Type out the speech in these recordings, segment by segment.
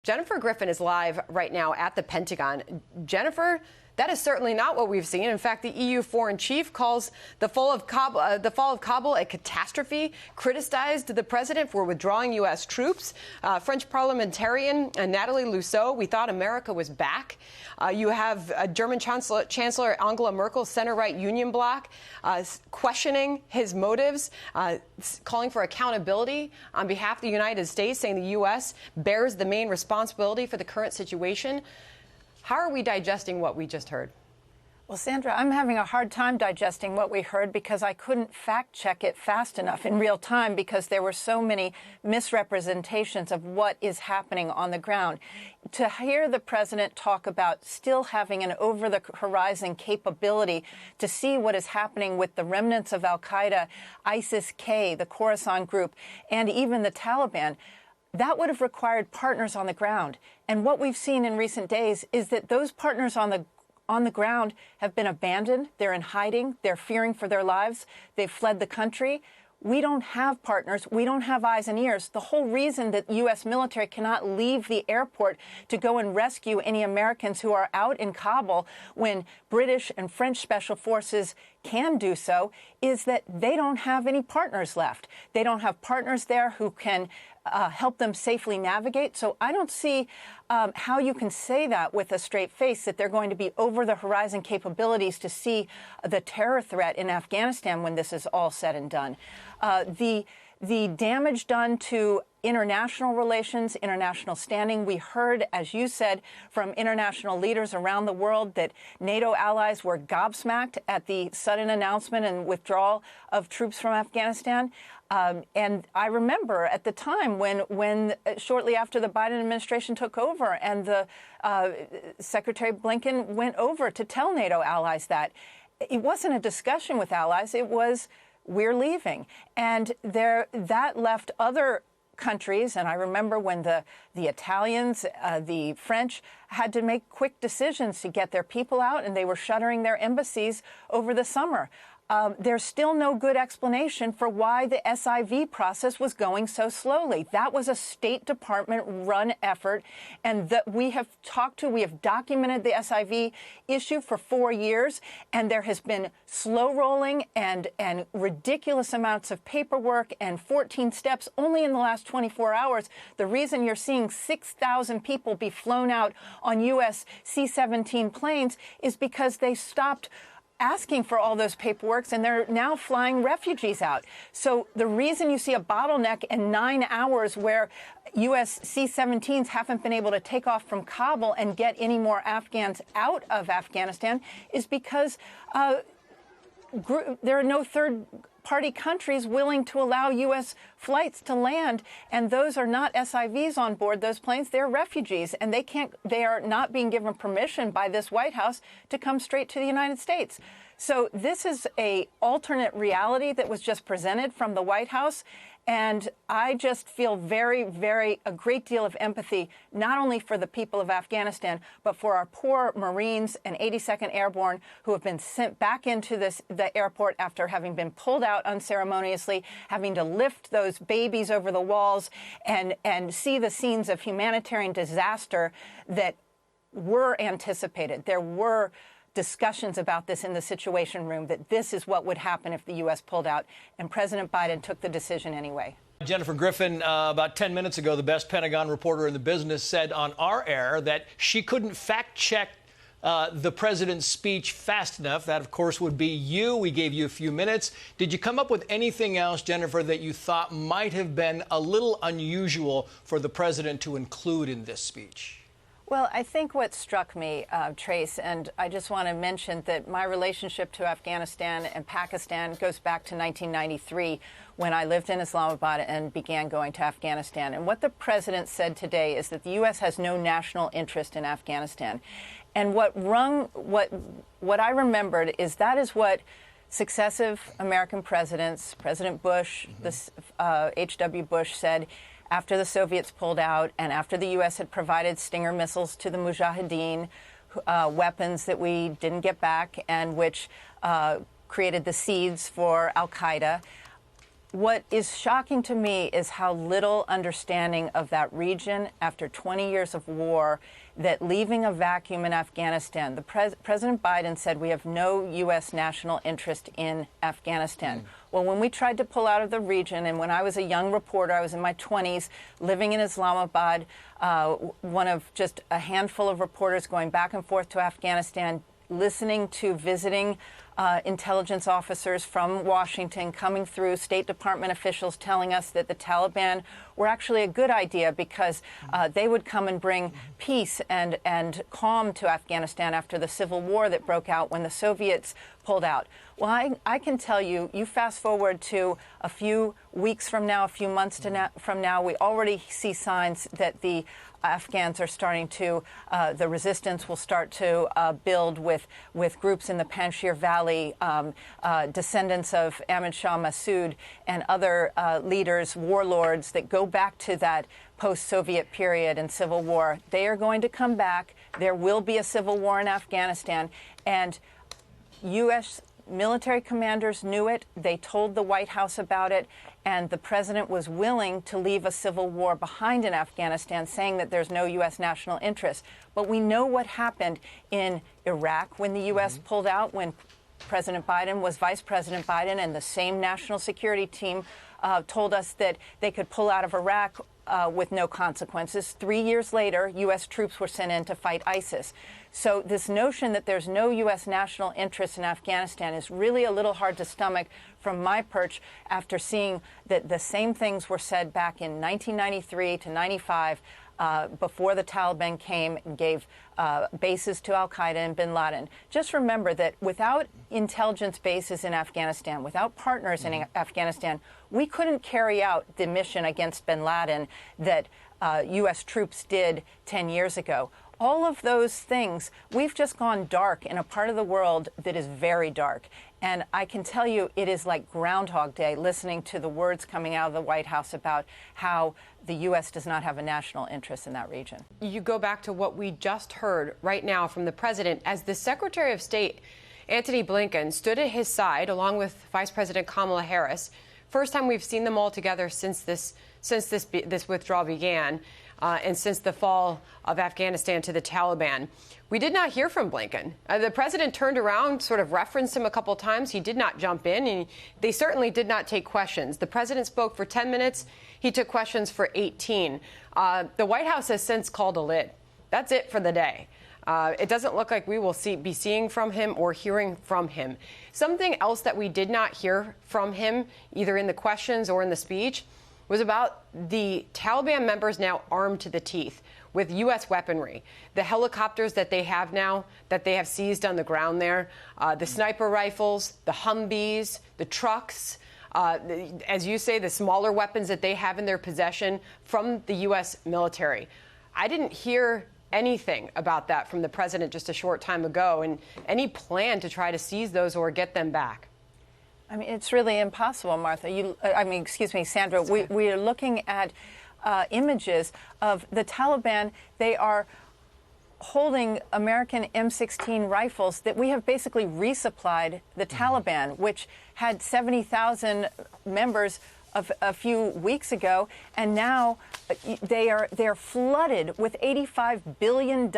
Jennifer Griffin is live right now at the Pentagon. Jennifer, that is certainly not what we've seen. In fact, the EU foreign chief calls the fall of Kabul a catastrophe, criticized the president for withdrawing U.S. troops. French parliamentarian Nathalie Loiseau, we thought America was back. You have German Chancellor Angela Merkel's center-right Union bloc questioning his motives, calling for accountability on behalf of the United States, saying the U.S. bears the main responsibility for the current situation. How are we digesting what we just heard? Well, Sandra, I'm having a hard time digesting what we heard because I couldn't fact check it fast enough in real time because there were so many misrepresentations of what is happening on the ground. To hear the president talk about still having an over-the-horizon capability to see what is happening with the remnants of al-Qaeda, ISIS-K, the Khorasan group, and even the Taliban, that would have required partners on the ground. And what we've seen in recent days is that those partners on the ground have been abandoned. They're in hiding. They're fearing for their lives. They've fled the country. We don't have partners. We don't have eyes and ears. The whole reason that U.S. military cannot leave the airport to go and rescue any Americans who are out in Kabul when British and French special forces can do so is that they don't have any partners left. They don't have partners there who can help them safely navigate. So I don't see how you can say that with a straight face, that they're going to be over-the-horizon capabilities to see the terror threat in Afghanistan when this is all said and done. The damage done to international relations, international standing. We heard, as you said, from international leaders around the world that NATO allies were gobsmacked at the sudden announcement and withdrawal of troops from Afghanistan. And I remember at the time when shortly after the Biden administration took over and the Secretary Blinken went over to tell NATO allies that it wasn't a discussion with allies. It was, we're leaving. And that left other countries, and I remember when the Italians, the French had to make quick decisions to get their people out, and they were shuttering their embassies over the summer. There's still no good explanation for why the SIV process was going so slowly. That was a State Department-run effort, and that we have documented the SIV issue for 4 years, and there has been slow rolling and ridiculous amounts of paperwork and 14 steps only in the last 24 hours. The reason you're seeing 6,000 people be flown out on U.S. C-17 planes is because they stopped asking for all those paperworks, and they're now flying refugees out. So the reason you see a bottleneck in 9 hours where U.S. C-17s haven't been able to take off from Kabul and get any more Afghans out of Afghanistan is because there are no third-party countries willing to allow U.S. flights to land, and those are not SIVs on board those planes. They're refugees, and they are not being given permission by this White House to come straight to the United States. So this is a alternate reality that was just presented from the White House. And I just feel a great deal of empathy, not only for the people of Afghanistan, but for our poor Marines and 82nd Airborne who have been sent back into the airport after having been pulled out unceremoniously, having to lift those babies over the walls and see the scenes of humanitarian disaster that were anticipated. There were discussions about this in the Situation Room, that this is what would happen if the U.S. pulled out, and President Biden took the decision anyway. Jennifer Griffin, about 10 minutes ago, the best Pentagon reporter in the business, said on our air that she couldn't fact-check the president's speech fast enough. That, of course, would be you. We gave you a few minutes. Did you come up with anything else, Jennifer, that you thought might have been a little unusual for the president to include in this speech? Well, I think what struck me, Trace, and I just want to mention that my relationship to Afghanistan and Pakistan goes back to 1993 when I lived in Islamabad and began going to Afghanistan. And what the president said today is that the U.S. has no national interest in Afghanistan. And what I remembered is that is what successive American presidents, President Bush, H.W. Bush, said after the Soviets pulled out and after the U.S. had provided Stinger missiles to the Mujahideen, weapons that we didn't get back and which created the seeds for al-Qaeda. What is shocking to me is how little understanding of that region after 20 years of war, that leaving a vacuum in Afghanistan. President Biden said we have no U.S. national interest in Afghanistan. Well, when we tried to pull out of the region, and when I was a young reporter, I was in my 20s, living in Islamabad, one of just a handful of reporters going back and forth to Afghanistan, listening to visiting intelligence officers from Washington coming through, State Department officials telling us that the Taliban were actually a good idea because they would come and bring peace and calm to Afghanistan after the civil war that broke out when the Soviets pulled out. Well, I can tell you, you fast forward to a few weeks from now, a few months from now, we already see signs that the Afghans are starting to, the resistance will start to build with groups in the Panjshir Valley, descendants of Ahmad Shah Massoud and other leaders, warlords that go back to that post-Soviet period and civil war. They are going to come back. There will be a civil war in Afghanistan. And U.S. military commanders knew it. They told the White House about it. And the president was willing to leave a civil war behind in Afghanistan, saying that there's no U.S. national interest. But we know what happened in Iraq when the U.S. pulled out, when President Biden was Vice President Biden, and the same national security team told us that they could pull out of Iraq with no consequences. 3 years later, U.S. troops were sent in to fight ISIS. So this notion that there's no U.S. national interest in Afghanistan is really a little hard to stomach from my perch after seeing that the same things were said back in 1993 to 95 before the Taliban came and gave bases to al-Qaeda and bin Laden. Just remember that without intelligence bases in Afghanistan, without partners in Afghanistan, we couldn't carry out the mission against bin Laden that U.S. troops did 10 years ago. All of those things, we've just gone dark in a part of the world that is very dark. And I can tell you it is like Groundhog Day listening to the words coming out of the White House about how the U.S. does not have a national interest in that region. You go back to what we just heard right now from the president as the Secretary of State, Antony Blinken, stood at his side along with Vice President Kamala Harris. First time we've seen them all together since this withdrawal began. And since the fall of Afghanistan to the Taliban. We did not hear from Blinken. The president turned around, sort of referenced him a couple times. He did not jump in, and they certainly did not take questions. The president spoke for 10 minutes. He took questions for 18. The White House has since called a lid. That's it for the day. It doesn't look like we will be seeing from him or hearing from him. Something else that we did not hear from him, either in the questions or in the speech, was about the Taliban members now armed to the teeth with U.S. weaponry. The helicopters that they have now, that they have seized on the ground there, the sniper rifles, the Humvees, the trucks, as you say, the smaller weapons that they have in their possession from the U.S. military. I didn't hear anything about that from the president just a short time ago, and any plan to try to seize those or get them back. I mean, it's really impossible, Martha. Excuse me, Sandra. We are looking at images of the Taliban. They are holding American M16 rifles that we have basically resupplied the Taliban, which had 70,000 members a few weeks ago, and now they're flooded with $85 billion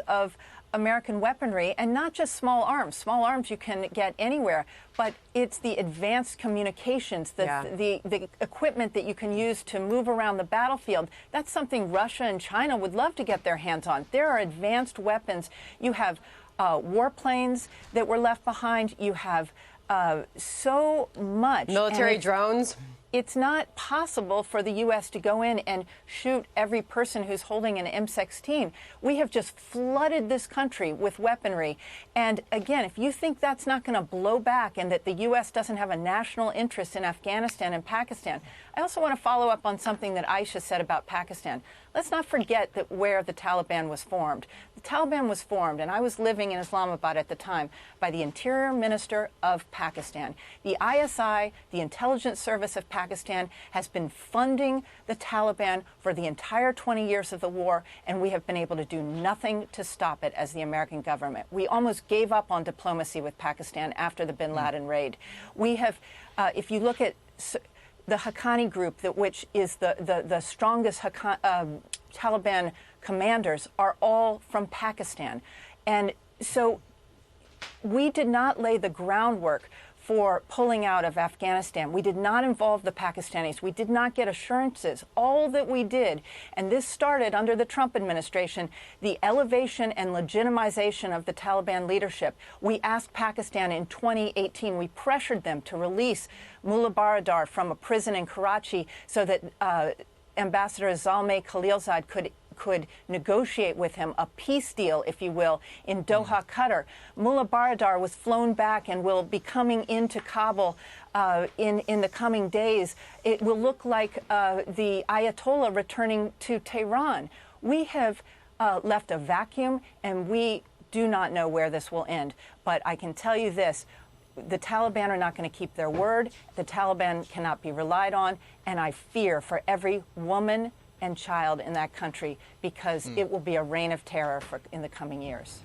of American weaponry, and not just small arms. Small arms you can get anywhere, but it's the advanced communications, the equipment that you can use to move around the battlefield. That's something Russia and China would love to get their hands on. There are advanced weapons. You have warplanes that were left behind. You have so much. Military drones. It's not possible for the U.S. to go in and shoot every person who's holding an M16. We have just flooded this country with weaponry. And again, if you think that's not going to blow back and that the U.S. doesn't have a national interest in Afghanistan and Pakistan, I also want to follow up on something that Aisha said about Pakistan. Let's not forget that where the Taliban was formed. The Taliban was formed, and I was living in Islamabad at the time, by the Interior Minister of Pakistan. The ISI, the Intelligence Service of Pakistan, has been funding the Taliban for the entire 20 years of the war, and we have been able to do nothing to stop it as the American government. We almost gave up on diplomacy with Pakistan after the bin Laden raid. We have, if you look at the Haqqani group, which is the strongest Taliban commanders, are all from Pakistan. And so we did not lay the groundwork for pulling out of Afghanistan. We did not involve the Pakistanis. We did not get assurances. All that we did, and this started under the Trump administration, the elevation and legitimization of the Taliban leadership. We asked Pakistan in 2018, we pressured them to release Mullah Baradar from a prison in Karachi so that Ambassador Zalmay Khalilzad could negotiate with him a peace deal, if you will, in Doha, Qatar. Mullah Baradar was flown back and will be coming into Kabul in the coming days. It will look like the Ayatollah returning to Tehran. We have left a vacuum, and we do not know where this will end. But I can tell you this. The Taliban are not going to keep their word. The Taliban cannot be relied on. And I fear for every woman and child in that country, because it will be a reign of terror in the coming years.